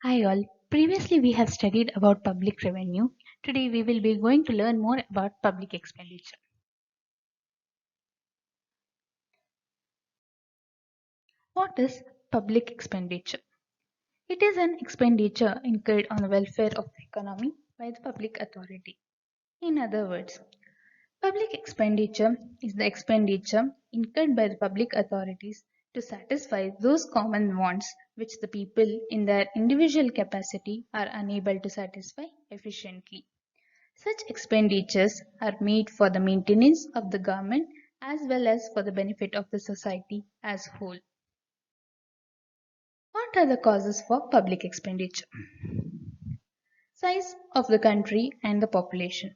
Hi all. Previously we have studied about public revenue. Today we will be going to learn more about public expenditure. What is public expenditure? It is an expenditure incurred on the welfare of the economy by the public authority. In other words, public expenditure is the expenditure incurred by the public authorities to satisfy those common wants which the people in their individual capacity are unable to satisfy efficiently. Such expenditures are made for the maintenance of the government as well as for the benefit of the society as whole. What are the causes for public expenditure? Size of the country and the population.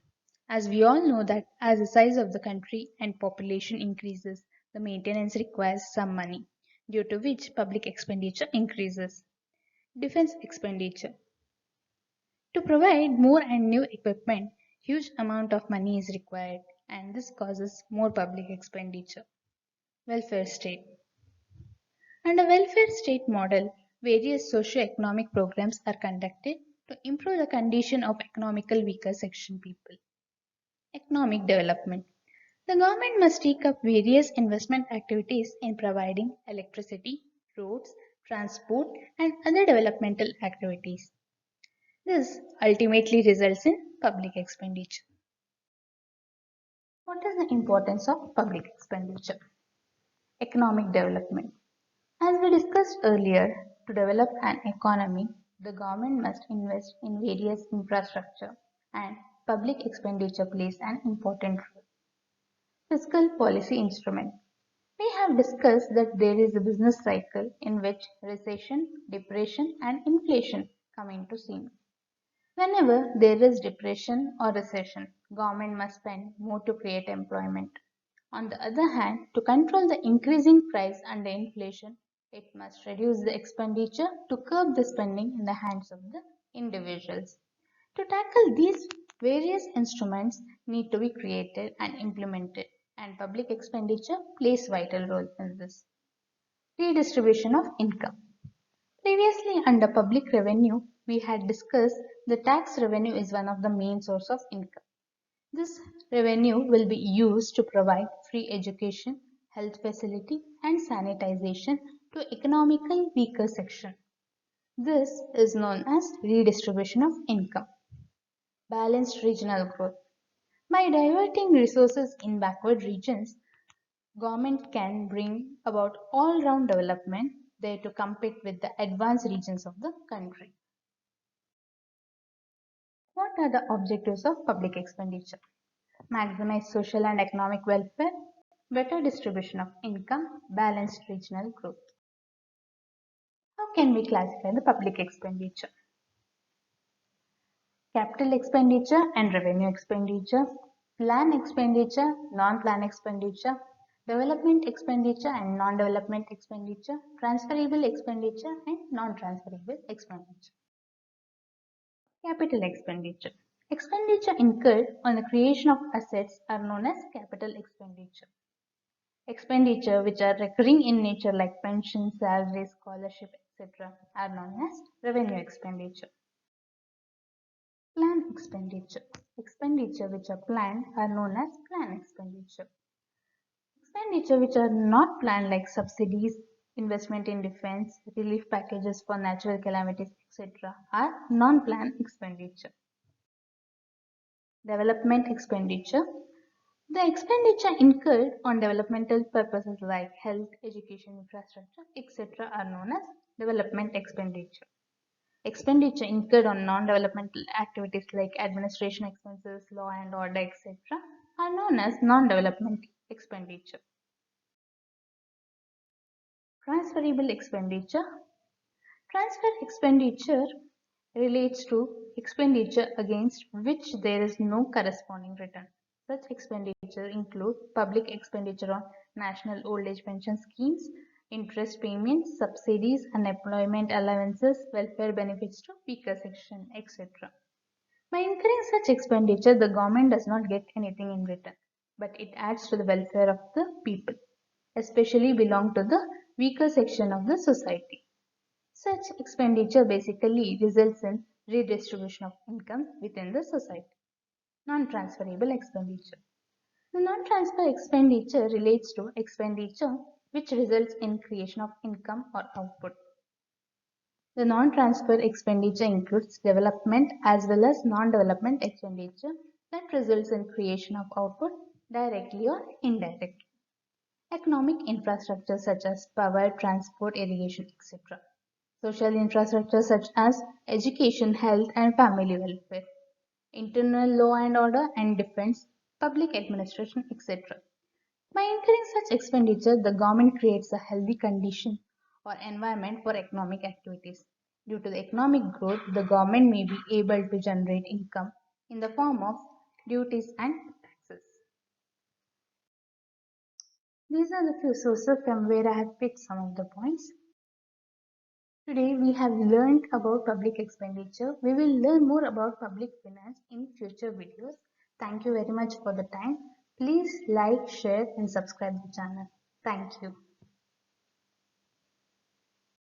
As we all know that as the size of the country and population increases, the maintenance requires some money, due to which public expenditure increases. Defense expenditure. To provide more and new equipment, huge amount of money is required and this causes more public expenditure. Welfare state. Under welfare state model, various socio-economic programs are conducted to improve the condition of economical weaker section people. Economic development. The government must take up various investment activities in providing electricity, roads, transport, and other developmental activities. This ultimately results in public expenditure. What is the importance of public expenditure? Economic development. As we discussed earlier, to develop an economy, the government must invest in various infrastructure and public expenditure plays an important role. Fiscal policy instrument. We have discussed that there is a business cycle in which recession, depression and inflation come into scene. Whenever there is depression or recession, government must spend more to create employment. On the other hand, to control the increasing price under inflation, it must reduce the expenditure to curb the spending in the hands of the individuals. To tackle these various instruments need to be created and implemented, and public expenditure plays vital role in this. Redistribution of income. Previously, under public revenue, we had discussed the tax revenue is one of the main source of income. This revenue will be used to provide free education, health facility, and sanitization to economically weaker section. This is known as redistribution of income. Balanced regional growth. By diverting resources in backward regions, government can bring about all-round development there to compete with the advanced regions of the country. What are the objectives of public expenditure? Maximize social and economic welfare, better distribution of income, balanced regional growth. How can we classify the public expenditure? Capital expenditure and revenue expenditure, plan expenditure, non-plan expenditure, development expenditure and non-development expenditure, transferable expenditure and non-transferable expenditure. Capital expenditure. Expenditure incurred on the creation of assets are known as capital expenditure. Expenditure which are recurring in nature like pensions, salaries, scholarship, etc. are known as revenue expenditure. Plan expenditure. Expenditure which are planned are known as plan expenditure. Expenditure which are not planned like subsidies, investment in defense, relief packages for natural calamities, etc. are non-planned expenditure. Development expenditure. The expenditure incurred on developmental purposes like health, education, infrastructure, etc. are known as development expenditure. Expenditure incurred on non-developmental activities like administration expenses, law and order, etc. are known as non-development expenditure. Transferable expenditure. Transfer expenditure relates to expenditure against which there is no corresponding return. Such expenditure include public expenditure on national old age pension schemes, interest payments, subsidies, unemployment allowances, welfare benefits to weaker section, etc. By incurring such expenditure, the government does not get anything in return, but it adds to the welfare of the people, especially belong to the weaker section of the society. Such expenditure basically results in redistribution of income within the society. Non-transferable expenditure. The non-transfer expenditure relates to expenditure which results in creation of income or output. The non-transfer expenditure includes development as well as non-development expenditure that results in creation of output directly or indirectly. Economic infrastructure such as power, transport, irrigation, etc. Social infrastructure such as education, health, and family welfare. Internal law and order and defense, public administration, etc. By incurring such expenditure, the government creates a healthy condition or environment for economic activities. Due to the economic growth, the government may be able to generate income in the form of duties and taxes. These are the few sources from where I have picked some of the points. Today we have learned about public expenditure. We will learn more about public finance in future videos. Thank you very much for the time. Please like, share and subscribe the channel. Thank you.